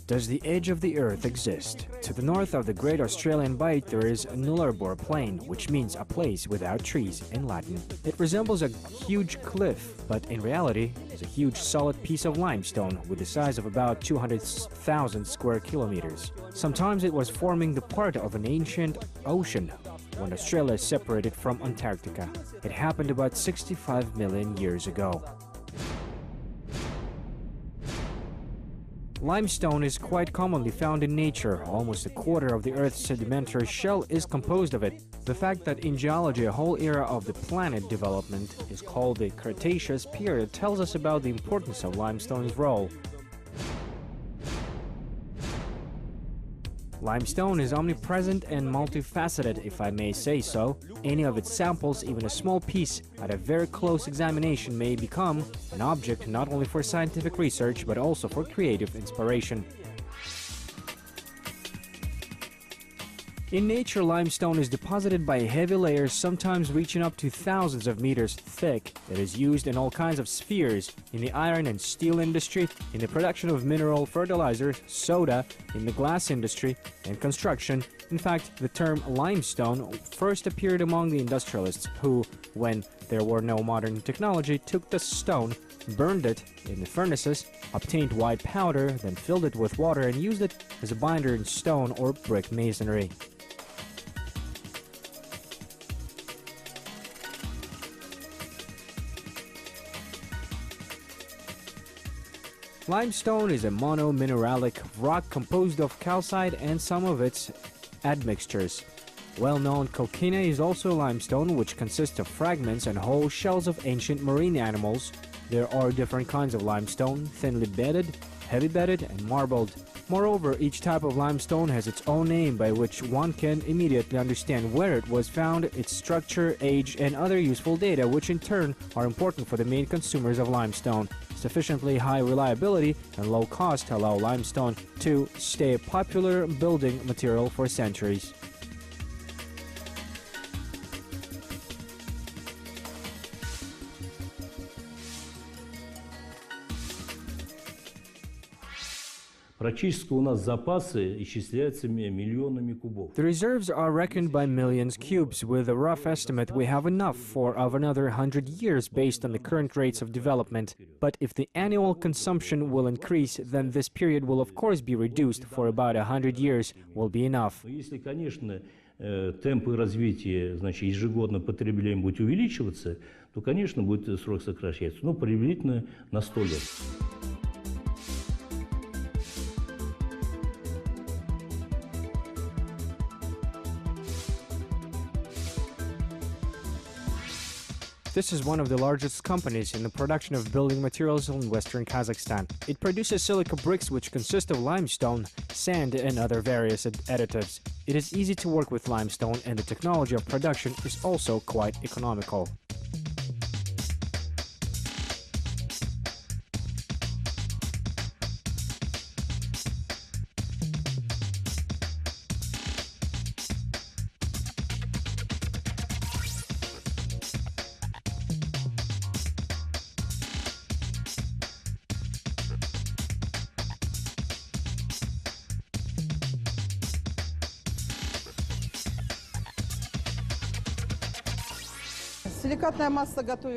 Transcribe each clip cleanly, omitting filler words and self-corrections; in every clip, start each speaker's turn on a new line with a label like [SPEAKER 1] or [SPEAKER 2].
[SPEAKER 1] Does the edge of the Earth exist? To the north of the Great Australian Bight there is Nullarbor Plain, which means a place without trees in Latin. It resembles a huge cliff, but in reality is a huge solid piece of limestone with the size of about 200,000 square kilometers. Sometimes it was forming the part of an ancient ocean when Australia separated from Antarctica. It happened about 65 million years ago. Limestone is quite commonly found in nature. Almost a quarter of the Earth's sedimentary shell is composed of it. The fact that in geology a whole era of the planet development is called the Cretaceous period tells us about the importance of limestone's role. Limestone is omnipresent and multifaceted, if I may say so. Any of its samples, even a small piece, at a very close examination may become an object not only for scientific research but also for creative inspiration. In nature, limestone is deposited by heavy layers, sometimes reaching up to thousands of meters thick. It is used in all kinds of spheres, in the iron and steel industry, in the production of mineral fertilizers, soda, in the glass industry, and construction. In fact, the term limestone first appeared among the industrialists who, when there were no modern technology, took the stone, burned it in the furnaces, obtained white powder, then filled it with water and used it as a binder in stone or brick masonry. Limestone is a monomineralic rock composed of calcite and some of its admixtures. Well-known coquina is also limestone, which consists of fragments and whole shells of ancient marine animals. There are different kinds of limestone: thinly bedded, heavy bedded, and marbled. Moreover, each type of limestone has its own name by which one can immediately understand where it was found, its structure, age, and other useful data, which in turn are important for the main consumers of limestone. Sufficiently high reliability and low cost allow limestone to stay a popular building material for centuries.
[SPEAKER 2] Практически у нас запасы исчисляются миллионами кубов.
[SPEAKER 1] The reserves are reckoned by millions cubes. With a rough estimate, we have enough for another 100 years based on the current rates of development. But if the annual consumption will increase, then this period will of course be reduced. For about 100 years will be enough.
[SPEAKER 2] Если, конечно, темпы развития, значит, ежегодно потребление будет увеличиваться, то, конечно, будет срок сокращаться. Но приблизительно на 100 лет.
[SPEAKER 1] This is one of the largest companies in the production of building materials in western Kazakhstan. It produces silica bricks which consist of limestone, sand, and other various additives. It is easy to work with limestone, and the technology of production is also quite economical.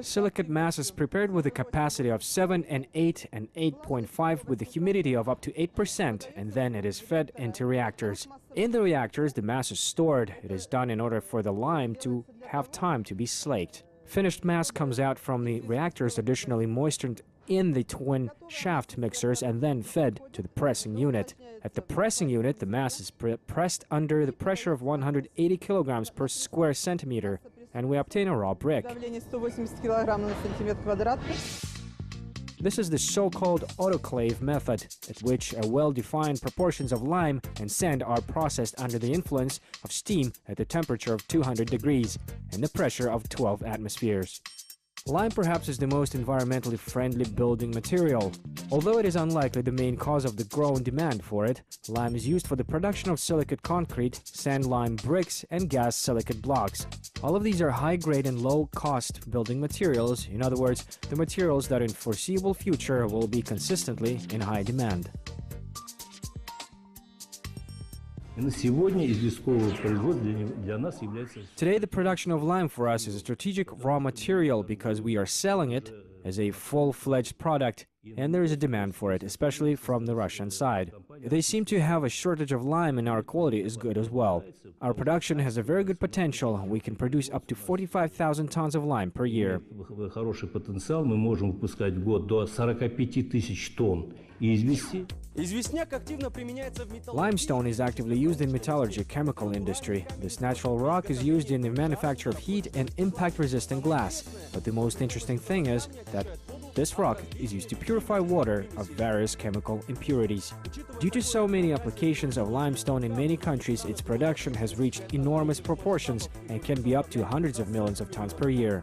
[SPEAKER 1] Silicate mass is prepared with a capacity of 7 and 8 and 8.5 with a humidity of up to 8%, and then it is fed into reactors. In the reactors, the mass is stored. It is done in order for the lime to have time to be slaked. Finished mass comes out from the reactors, additionally moistened in the twin shaft mixers and then fed to the pressing unit. At the pressing unit, the mass is pressed under the pressure of 180 kilograms per square centimeter, and we obtain a raw brick. This is the so-called autoclave method, at which well-defined proportions of lime and sand are processed under the influence of steam at the temperature of 200 degrees and the pressure of 12 atmospheres. Lime perhaps is the most environmentally friendly building material. Although it is unlikely the main cause of the growing demand for it, lime is used for the production of silicate concrete, sand-lime bricks, and gas silicate blocks. All of these are high-grade and low-cost building materials, in other words, the materials that in foreseeable future will be consistently in high demand.
[SPEAKER 2] И на сегодня известковое производство для нас является...
[SPEAKER 1] Today, the production of lime for us is a strategic raw material because we are selling it as a full-fledged product, and there is a demand for it, especially from the Russian side. They seem to have a shortage of lime, and our quality is good as well. Our production has a very good potential. We can produce up to 45,000 tons of lime per year.
[SPEAKER 2] Хороший потенциал, мы можем выпускать в год до 45 тысяч тонн извести.
[SPEAKER 1] Limestone is actively used in metallurgy chemical industry. This natural rock is used in the manufacture of heat and impact-resistant glass. But the most interesting thing is that this rock is used to purify water of various chemical impurities. Due to so many applications of limestone in many countries, its production has reached enormous proportions and can be up to hundreds of millions of tons per year.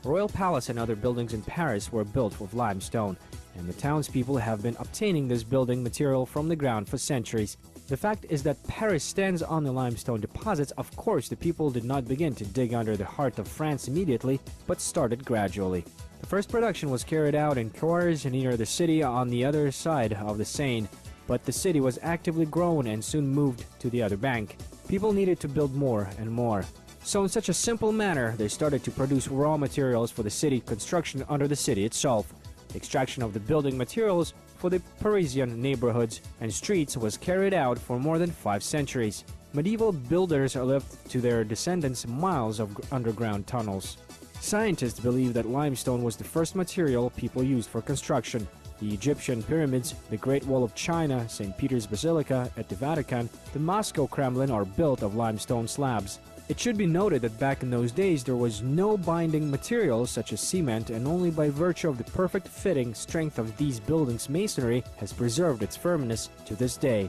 [SPEAKER 1] Royal Palace and other buildings in Paris were built with limestone, and the townspeople have been obtaining this building material from the ground for centuries. The fact is that Paris stands on the limestone deposits. Of course, the people did not begin to dig under the heart of France immediately, but started gradually. The first production was carried out in Cours near the city on the other side of the Seine, but the city was actively grown and soon moved to the other bank. People needed to build more and more. So in such a simple manner, they started to produce raw materials for the city construction under the city itself. Extraction of the building materials for the Parisian neighborhoods and streets was carried out for more than 5 centuries. Medieval builders left to their descendants miles of underground tunnels. Scientists believe that limestone was the first material people used for construction. The Egyptian pyramids, the Great Wall of China, St. Peter's Basilica at the Vatican, the Moscow Kremlin are built of limestone slabs. It should be noted that back in those days there was no binding material such as cement, and only by virtue of the perfect fitting strength of these buildings masonry has preserved its firmness to this day.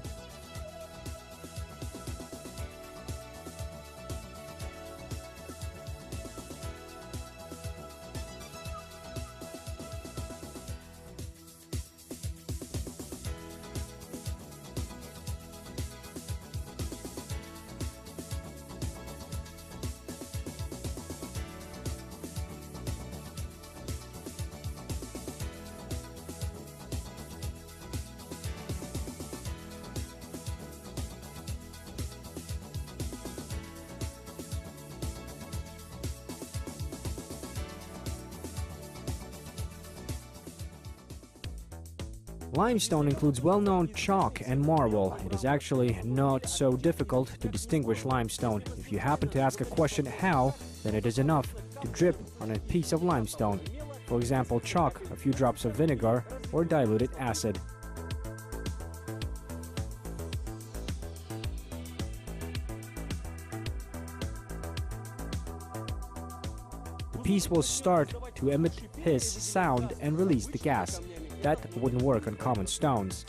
[SPEAKER 1] Limestone includes well-known chalk and marble. It is actually not so difficult to distinguish limestone. If you happen to ask a question how, then it is enough to drip on a piece of limestone. For example, chalk, a few drops of vinegar, or diluted acid. The piece will start to emit hiss sound and release the gas. That wouldn't work on common stones.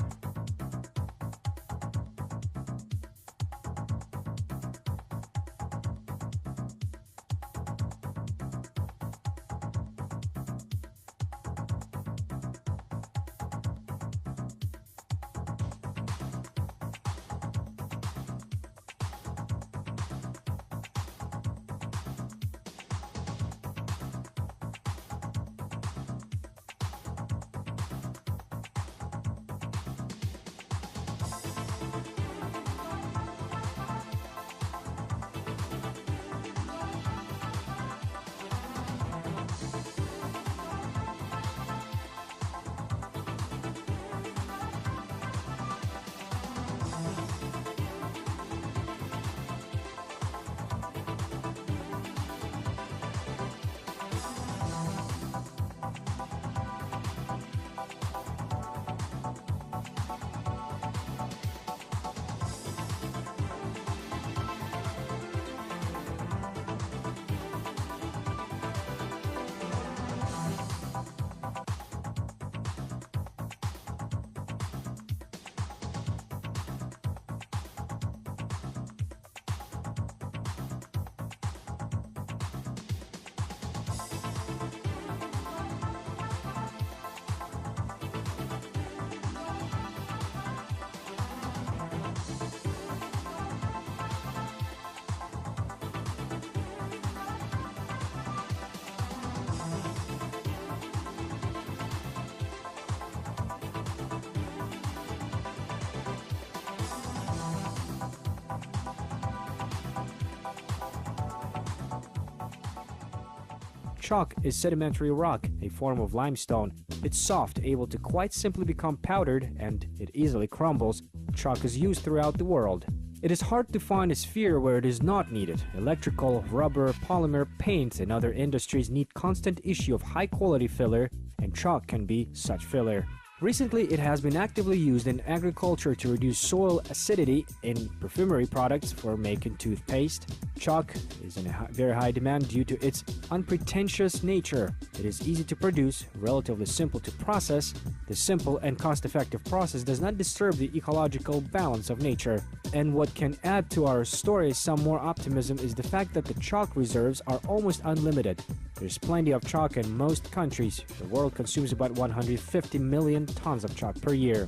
[SPEAKER 1] Chalk is sedimentary rock, a form of limestone. It's soft, able to quite simply become powdered, and it easily crumbles. Chalk is used throughout the world. It is hard to find a sphere where it is not needed. Electrical, rubber, polymer, paints, and other industries need constant issue of high-quality filler, and chalk can be such filler. Recently, it has been actively used in agriculture to reduce soil acidity, in perfumery products for making toothpaste. Chalk is in very high demand due to its unpretentious nature. It is easy to produce, relatively simple to process. The simple and cost-effective process does not disturb the ecological balance of nature. And what can add to our story some more optimism is the fact that the chalk reserves are almost unlimited. There's plenty of chalk in most countries. The world consumes about 150 million tons of chalk per year.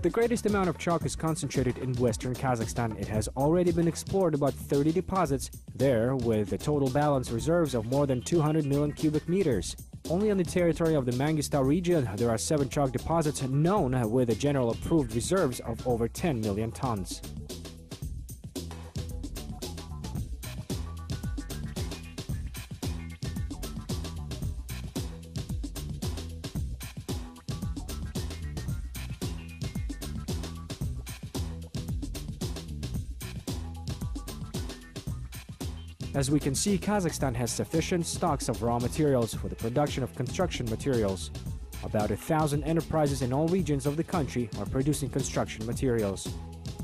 [SPEAKER 1] The greatest amount of chalk is concentrated in western Kazakhstan. It has already been explored about 30 deposits there, with a total balance reserves of more than 200 million cubic meters. Only on the territory of the Mangistau region, there are 7 chalk deposits known with a general approved reserves of over 10 million tons. As we can see, Kazakhstan has sufficient stocks of raw materials for the production of construction materials. About 1,000 enterprises in all regions of the country are producing construction materials.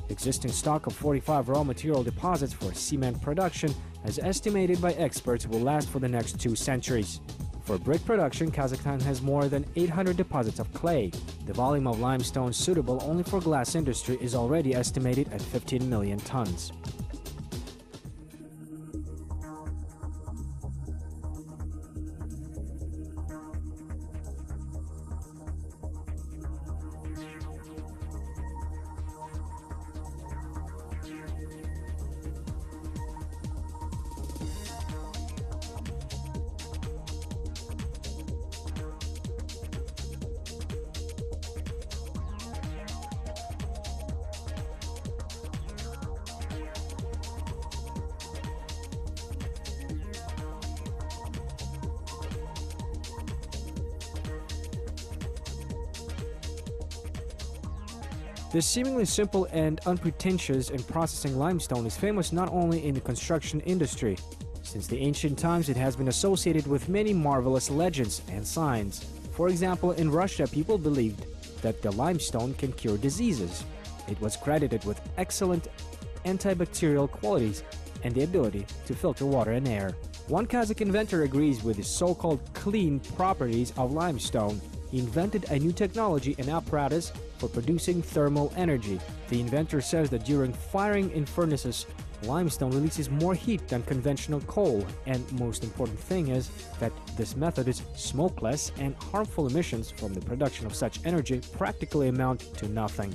[SPEAKER 1] Existing stock of 45 raw material deposits for cement production, as estimated by experts, will last for the next 2 centuries. For brick production, Kazakhstan has more than 800 deposits of clay. The volume of limestone suitable only for glass industry is already estimated at 15 million tons. This seemingly simple and unpretentious in processing limestone is famous not only in the construction industry. Since the ancient times, it has been associated with many marvelous legends and signs. For example, in Russia, people believed that the limestone can cure diseases. It was credited with excellent antibacterial qualities and the ability to filter water and air. One Kazakh inventor agrees with the so-called clean properties of limestone. He invented a new technology and apparatus for producing thermal energy. The inventor says that during firing in furnaces, limestone releases more heat than conventional coal, and most important thing is that this method is smokeless and harmful emissions from the production of such energy practically amount to nothing.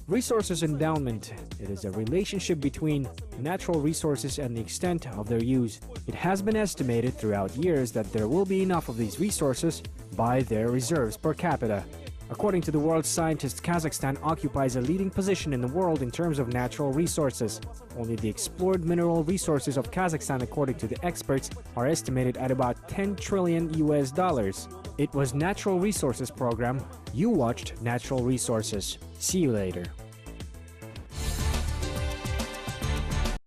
[SPEAKER 1] Resources endowment. It is a relationship between natural resources and the extent of their use. It has been estimated throughout years that there will be enough of these resources by their reserves per capita. According to the world scientists, Kazakhstan occupies a leading position in the world in terms of natural resources. Only the explored mineral resources of Kazakhstan, according to the experts, are estimated at about $10 trillion. It was Natural Resources Program. You watched Natural Resources. See you later.